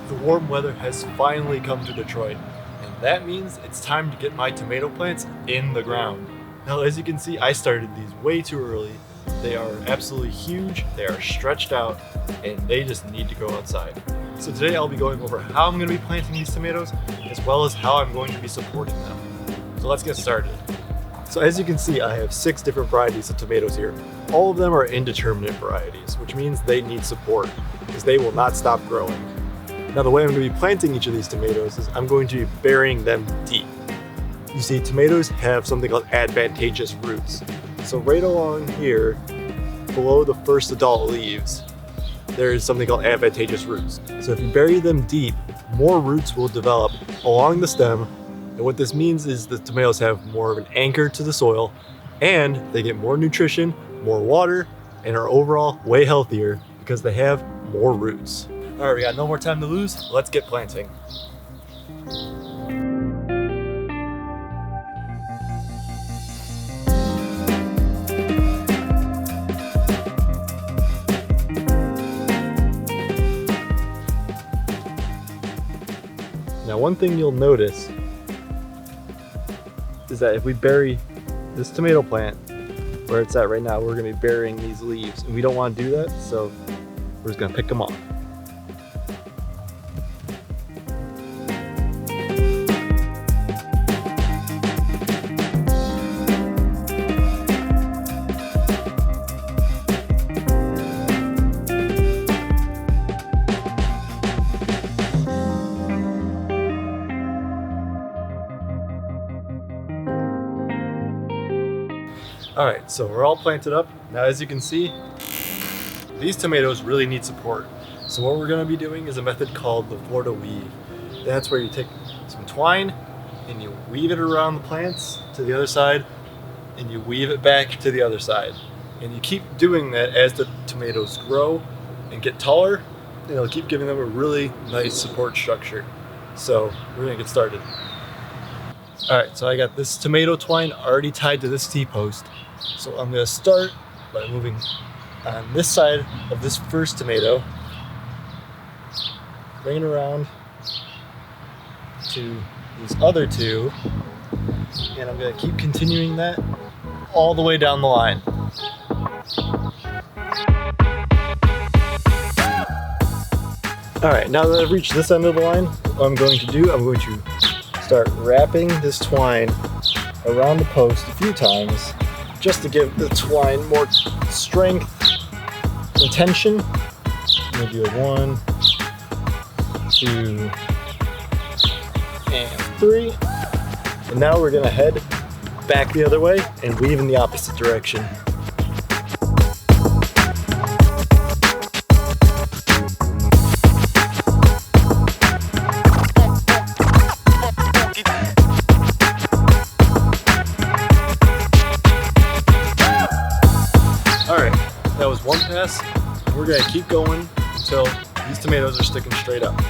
The warm weather has finally come to Detroit, and that means it's time to get my tomato plants in the ground. Now, as you can see, I started these way too early. They are absolutely huge, they are stretched out, and they just need to go outside. So today I'll be going over how I'm going to be planting these tomatoes, as well as how I'm going to be supporting them. So let's get started. So as you can see, I have 6 different varieties of tomatoes here. All of them are indeterminate varieties, which means they need support, because they will not stop growing. Now the way I'm going to be planting each of these tomatoes is I'm going to be burying them deep. You see, tomatoes have something called advantageous roots. So right along here, below the first adult leaves, there is something called advantageous roots. So if you bury them deep, more roots will develop along the stem. And what this means is the tomatoes have more of an anchor to the soil, and they get more nutrition, more water, and are overall way healthier because they have more roots. All right, we got no more time to lose. Let's get planting. Now, one thing you'll notice is that if we bury this tomato plant where it's at right now, we're going to be burying these leaves, and we don't want to do that, so we're just going to pick them off. Alright, so we're all planted up. Now as you can see, these tomatoes really need support. So what we're going to be doing is a method called the Florida weave. That's where you take some twine and you weave it around the plants to the other side, and you weave it back to the other side. And you keep doing that as the tomatoes grow and get taller, and it'll keep giving them a really nice support structure. So we're going to get started. Alright, so I got this tomato twine already tied to this T-post. So I'm going to start by moving on this side of this first tomato, bring it around to these other two, and I'm going to keep continuing that all the way down the line. Alright, now that I've reached this end of the line, what I'm going to do, I'm going to start wrapping this twine around the post a few times just to give the twine more strength and tension. I'm going to do a 1, 2, and 3. And now we're going to head back the other way and weave in the opposite direction. That was one pass. We're going to keep going until these tomatoes are sticking straight up.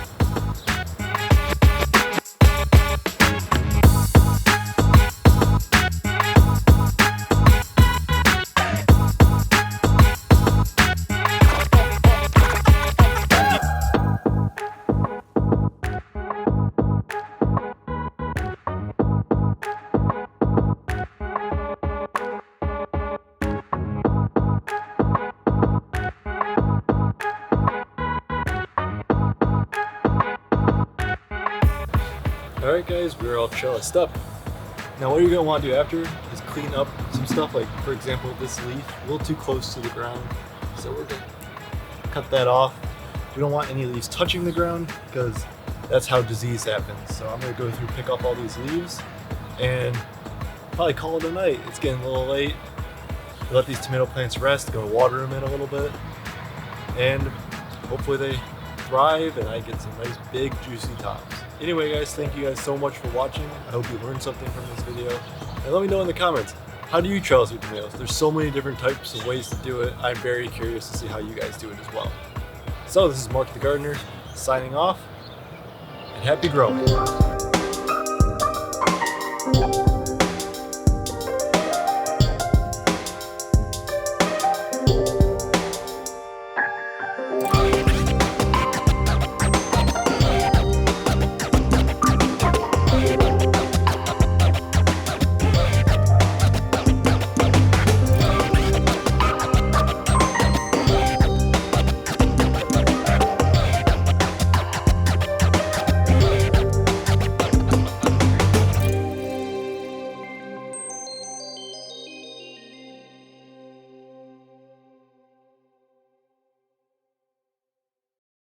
Alright guys, we're all trellised up. Now what you're going to want to do after is clean up some stuff, like for example this leaf, a little too close to the ground. So we're going to cut that off. We don't want any leaves touching the ground because that's how disease happens. So I'm going to go through, pick up all these leaves, and probably call it a night. It's getting a little late. Let these tomato plants rest, go water them in a little bit, and hopefully they thrive and I get some nice big juicy tops. Anyway guys, thank you guys so much for watching. I hope you learned something from this video. And let me know in the comments, how do you trellis your tomatoes? There's so many different types of ways to do it. I'm very curious to see how you guys do it as well. So this is Mark the Gardener signing off, and happy growing.